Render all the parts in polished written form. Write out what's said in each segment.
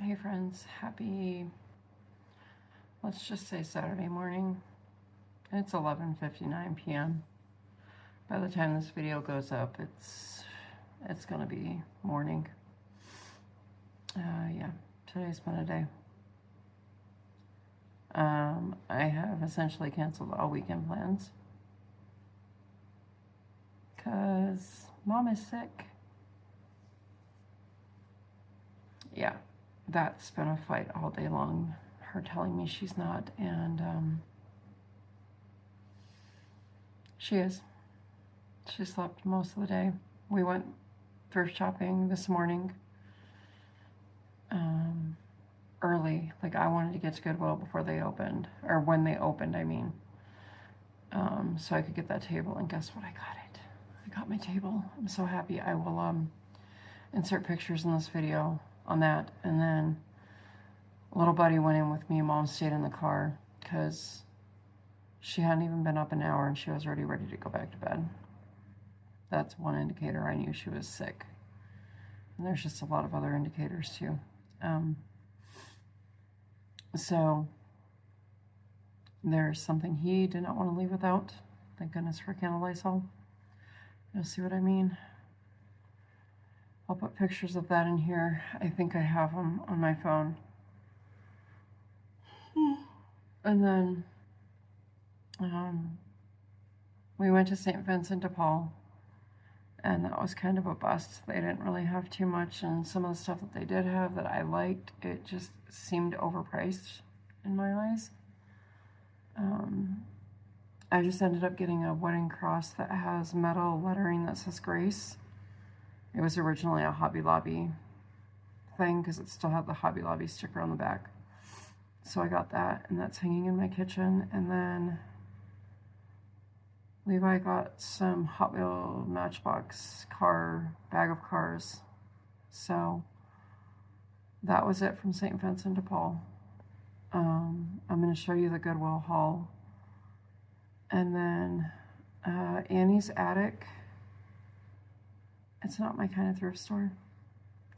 Hey friends, happy, let's just say Saturday morning. It's 11:59 p.m. By the time this video goes up, it's gonna be morning. Yeah, today's been a day. I have essentially canceled all weekend plans because mom is sick. Yeah, that's been a fight all day long. Her telling me she's not, and she is. She slept most of the day. We went thrift shopping this morning early. Like, I wanted to get to Goodwill before they opened, or when they opened, I mean, so I could get that table. And guess what? I got it. I got my table. I'm so happy. I will insert pictures in this video on that. And then little buddy went in with me. Mom stayed in the car because she hadn't even been up an hour and she was already ready to go back to bed. That's one indicator I knew she was sick. And there's just a lot of other indicators too. So there's something he did not want to leave without. Thank goodness for a can of Lysol. You'll see what I mean. I'll put pictures of that in here. I think I have them on my phone. And then we went to St. Vincent de Paul, and that was kind of a bust. They didn't really have too much, and some of the stuff that they did have that I liked, it just seemed overpriced in my eyes. I just ended up getting a wedding cross that has metal lettering that says Grace. It was originally a Hobby Lobby thing because it still had the Hobby Lobby sticker on the back. So I got that, and that's hanging in my kitchen. And then Levi got some Hot Wheel Matchbox car, bag of cars. So that was it from St. Vincent de Paul. I'm going to show you the Goodwill haul. And then Annie's Attic. It's not my kind of thrift store.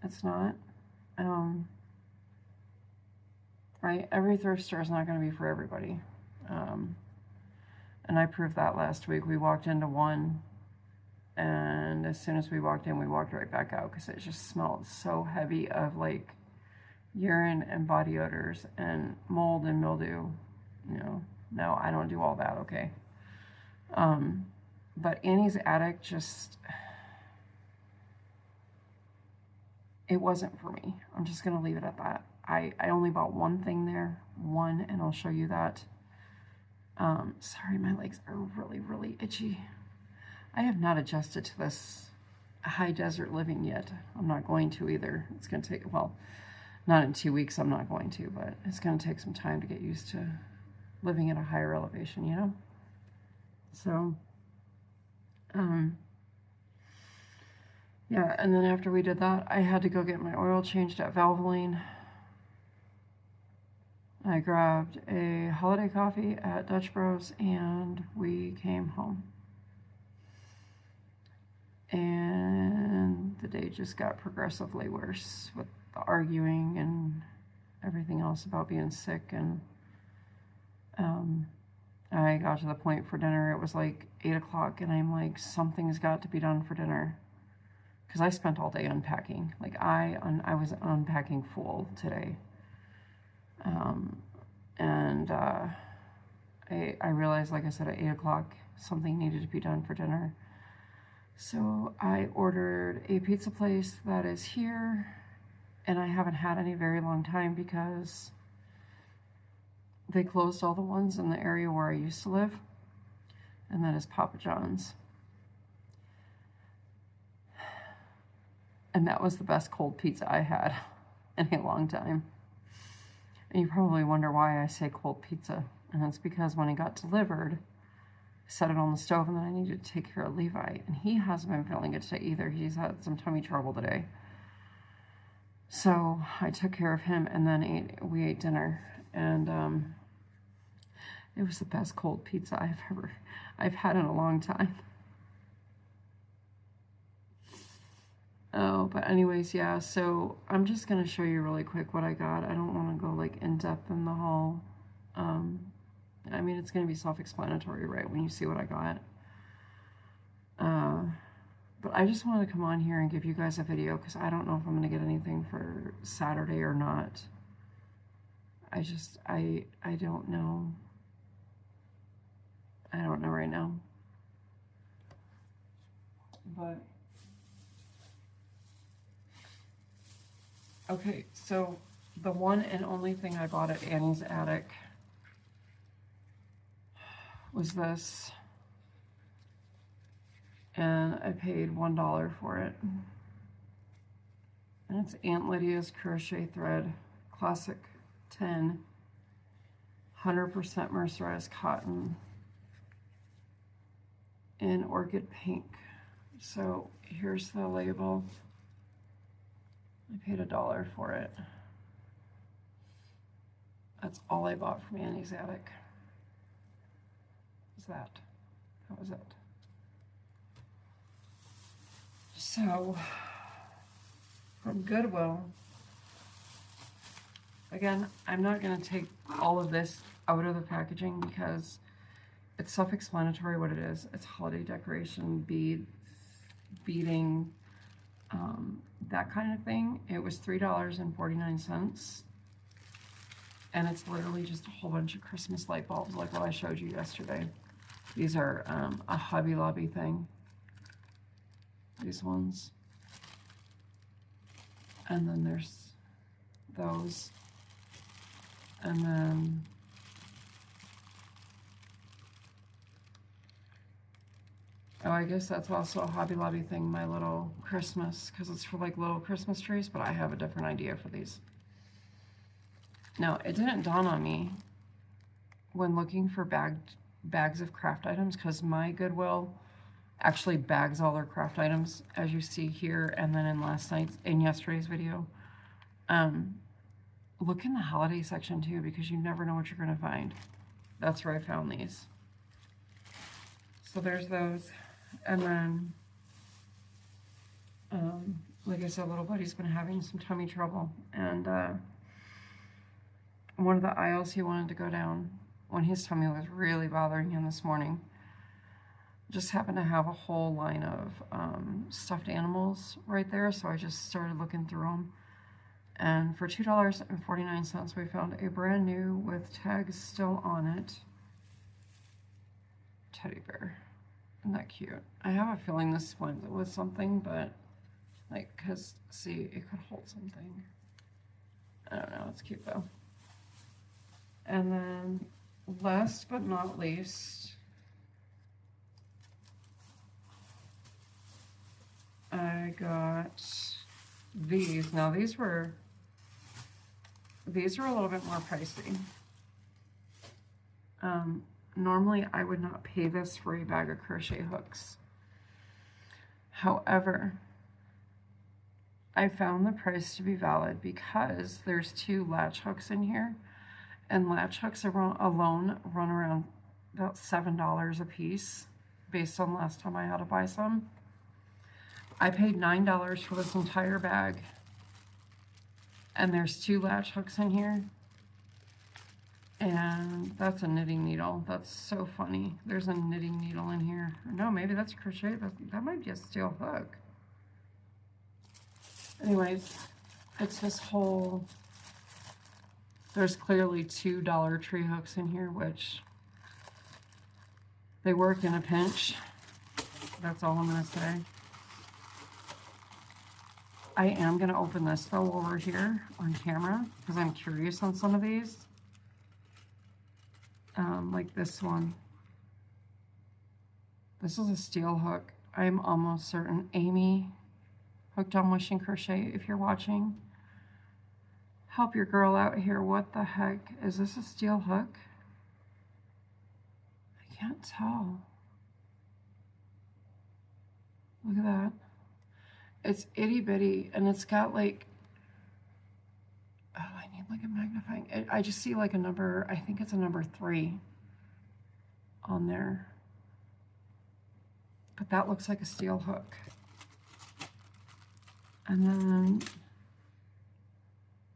It's not. Right? Every thrift store is not going to be for everybody. And I proved that last week. We walked into one, and as soon as we walked in, we walked right back out because it just smelled so heavy of like urine and body odors and mold and mildew. You know, no, I don't do all that, okay? But Annie's Attic just, it wasn't for me. I'm just going to leave it at that. I only bought one thing there, and I'll show you that. Sorry, my legs are really, really itchy. I have not adjusted to this high desert living yet. I'm not going to either. It's going to take, well, not in 2 weeks, I'm not going to, but it's going to take some time to get used to living at a higher elevation, you know? So, yeah, and then after we did that, I had to go get my oil changed at Valvoline. I grabbed a holiday coffee at Dutch Bros, and we came home. And the day just got progressively worse with the arguing and everything else about being sick. And I got to the point for dinner, it was like 8 o'clock, and I'm like, something's got to be done for dinner. Because I spent all day unpacking. Like, I was an unpacking fool today. I realized, like I said, at 8 o'clock, something needed to be done for dinner. So I ordered a pizza place that is here, and I haven't had any very long time because they closed all the ones in the area where I used to live, and that is Papa John's. And that was the best cold pizza I had in a long time. And you probably wonder why I say cold pizza. And it's because when it got delivered, I set it on the stove, and then I needed to take care of Levi. And he hasn't been feeling good today either. He's had some tummy trouble today. So I took care of him, and then we ate dinner. And it was the best cold pizza I've had in a long time. Oh, but anyways, yeah, so I'm just going to show you really quick what I got. I don't want to go like in depth in the haul. I mean, it's going to be self-explanatory, right, when you see what I got. But I just wanted to come on here and give you guys a video because I don't know if I'm going to get anything for Saturday or not. I don't know. I don't know right now. But okay, so the one and only thing I bought at Annie's Attic was this, and I paid $1 for it. And it's Aunt Lydia's crochet thread, classic 10, 100% mercerized cotton in orchid pink. So here's the label. I paid $1 for it. That's all I bought from Annie's Attic. Is that? That was it. So from Goodwill, again, I'm not going to take all of this out of the packaging because it's self-explanatory what it is. It's holiday decoration, beading, that kind of thing. It was $3.49, and it's literally just a whole bunch of Christmas light bulbs like what I showed you yesterday. These are a Hobby Lobby thing, these ones. And then there's those, and then oh, I guess that's also a Hobby Lobby thing, my little Christmas, because it's for like little Christmas trees, but I have a different idea for these. Now, it didn't dawn on me when looking for bags of craft items, because my Goodwill actually bags all their craft items, as you see here, and then in yesterday's video. Look in the holiday section too, because you never know what you're going to find. That's where I found these. So there's those. And then, like I said, little buddy's been having some tummy trouble. And one of the aisles he wanted to go down when his tummy was really bothering him this morning just happened to have a whole line of stuffed animals right there. So I just started looking through them. And for $2.49, we found a brand new, with tags still on it, teddy bear. Isn't that cute? I have a feeling this went with something, but like, cause see, it could hold something. I don't know, it's cute though. And then last but not least, I got these. Now these were a little bit more pricey. Normally I would not pay this for a bag of crochet hooks. However, I found the price to be valid because there's 2 latch hooks in here, and latch hooks alone run around about $7 a piece based on last time I had to buy some. I paid $9 for this entire bag, and there's 2 latch hooks in here, and that's a knitting needle. That's so funny. There's a knitting needle in here. No, maybe that's crochet. That might be a steel hook. Anyways, it's this whole, there's clearly 2 Dollar Tree hooks in here, which they work in a pinch. That's all I'm going to say. I am going to open this though over here on camera because I'm curious on some of these. Like this one. This is a steel hook. I'm almost certain. Amy, Hooked on Wishing Crochet, if you're watching, help your girl out here. What the heck? Is this a steel hook? I can't tell. Look at that. It's itty bitty, and it's got like, oh, I need like a magnifying. I just see like a number, I think it's a number 3 on there. But that looks like a steel hook. And then,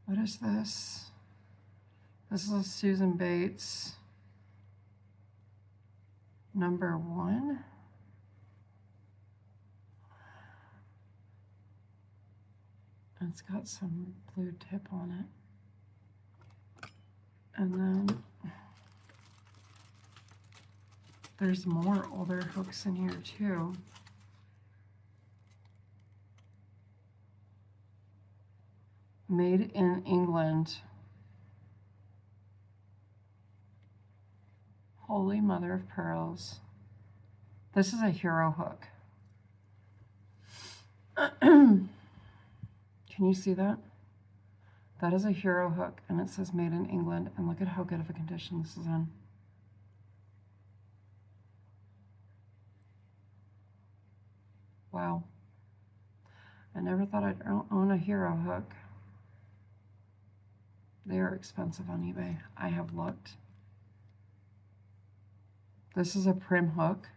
what is this? This is a Susan Bates #1. And it's got some blue tip on it. And then there's more older hooks in here too. Made in England. Holy Mother of Pearls. This is a hero hook. Can you see that? That is a hero hook, and it says made in England, and look at how good of a condition this is in. Wow. I never thought I'd own a hero hook. They are expensive on eBay. I have looked. This is a prim hook.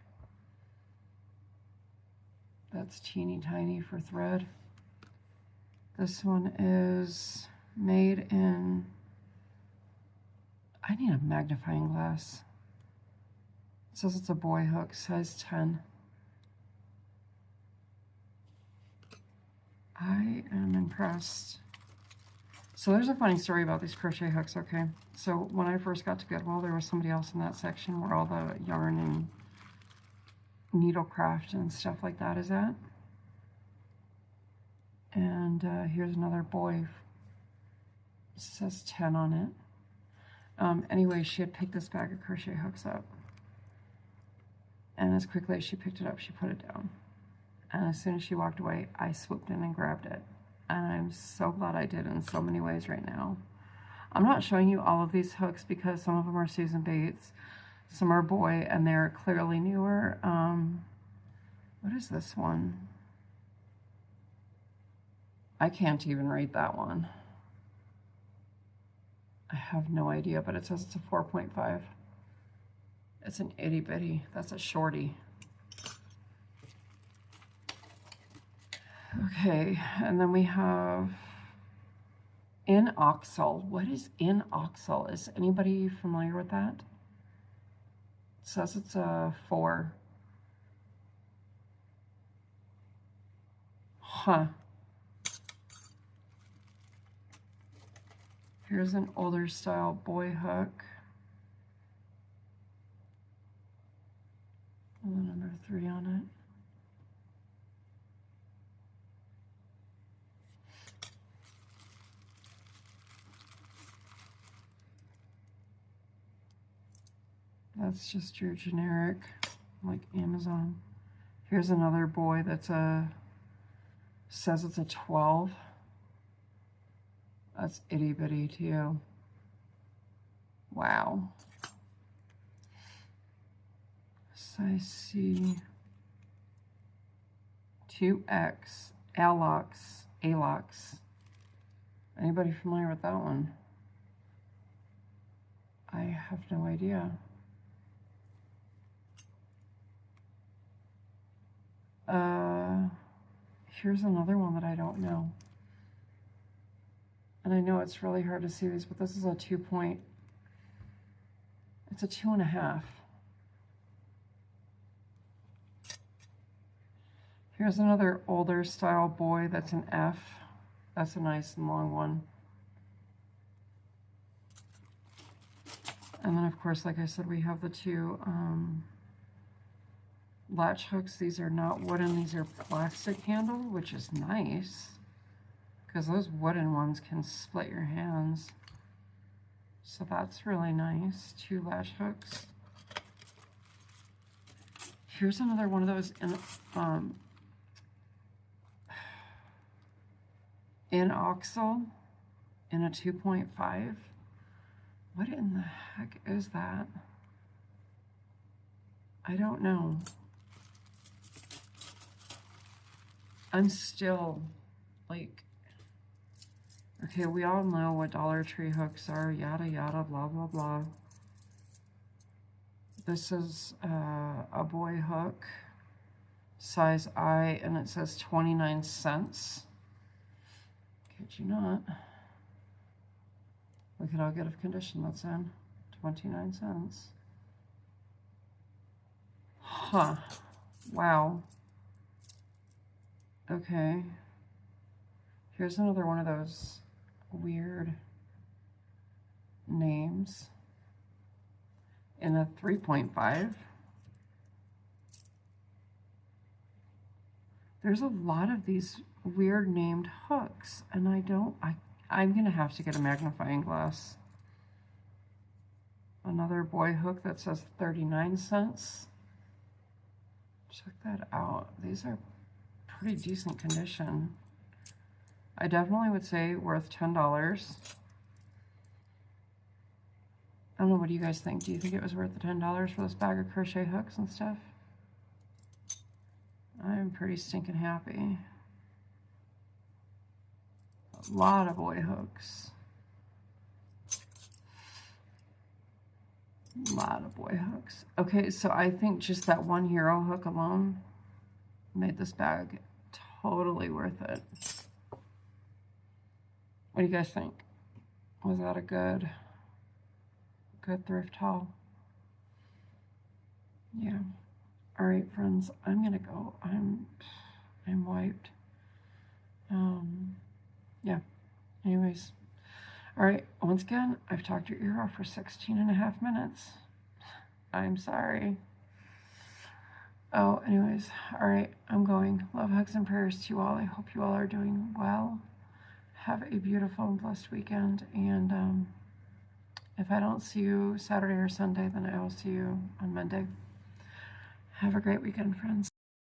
That's teeny tiny for thread. This one is made in, I need a magnifying glass. It says it's a boy hook, size 10. I am impressed. So there's a funny story about these crochet hooks, okay? So when I first got to Goodwill, there was somebody else in that section where all the yarn and needlecraft and stuff like that is at. And here's another boy. It says 10 on it. Anyway, she had picked this bag of crochet hooks up. And as quickly as she picked it up, she put it down. And as soon as she walked away, I swooped in and grabbed it. And I'm so glad I did in so many ways right now. I'm not showing you all of these hooks because some of them are Susan Bates, some are boy, and they're clearly newer. What is this one? I can't even rate that one. I have no idea, but it says it's a 4.5. It's an itty bitty. That's a shorty. Okay, and then we have inoxal. What is inoxal? Is anybody familiar with that? It says it's a 4. Huh. Here's an older style boy hook. And the number 3 on it. That's just your generic, like Amazon. Here's another boy that's says it's a 12. That's itty bitty too. Wow. Size C. 2X. Alox. Anybody familiar with that one? I have no idea. Here's another one that I don't know. And I know it's really hard to see these, but this is a 2 point. It's a 2.5. Here's another older style boy that's an F. That's a nice and long one. And then of course, like I said, we have the 2 latch hooks. These are not wooden, these are plastic handle, which is nice because those wooden ones can split your hands. So that's really nice. 2 latch hooks. Here's another one of those inoxal in a 2.5. What in the heck is that? I don't know. I'm still like, okay, we all know what Dollar Tree hooks are, yada yada, blah blah blah. This is a boy hook, size I, and it says 29 cents. Kid you not. Look at how good of condition that's in. 29 cents. Huh. Wow. Okay. Here's another one of those weird names in a 3.5. There's a lot of these weird named hooks, and I'm going to have to get a magnifying glass. Another boy hook that says 39 cents. Check that out. These are pretty decent condition. I definitely would say worth $10. I don't know, what do you guys think? Do you think it was worth the $10 for this bag of crochet hooks and stuff? I'm pretty stinking happy. A lot of boy hooks. A lot of boy hooks. Okay, so I think just that one hero hook alone made this bag totally worth it. What do you guys think? Was that a good thrift haul? Yeah. All right, friends, I'm gonna go. I'm wiped. Yeah. Anyways. All right, once again, I've talked your ear off for 16.5 minutes. I'm sorry. Oh, anyways, all right, I'm going. Love, hugs, and prayers to you all. I hope you all are doing well. Have a beautiful and blessed weekend. And if I don't see you Saturday or Sunday, then I will see you on Monday. Have a great weekend, friends.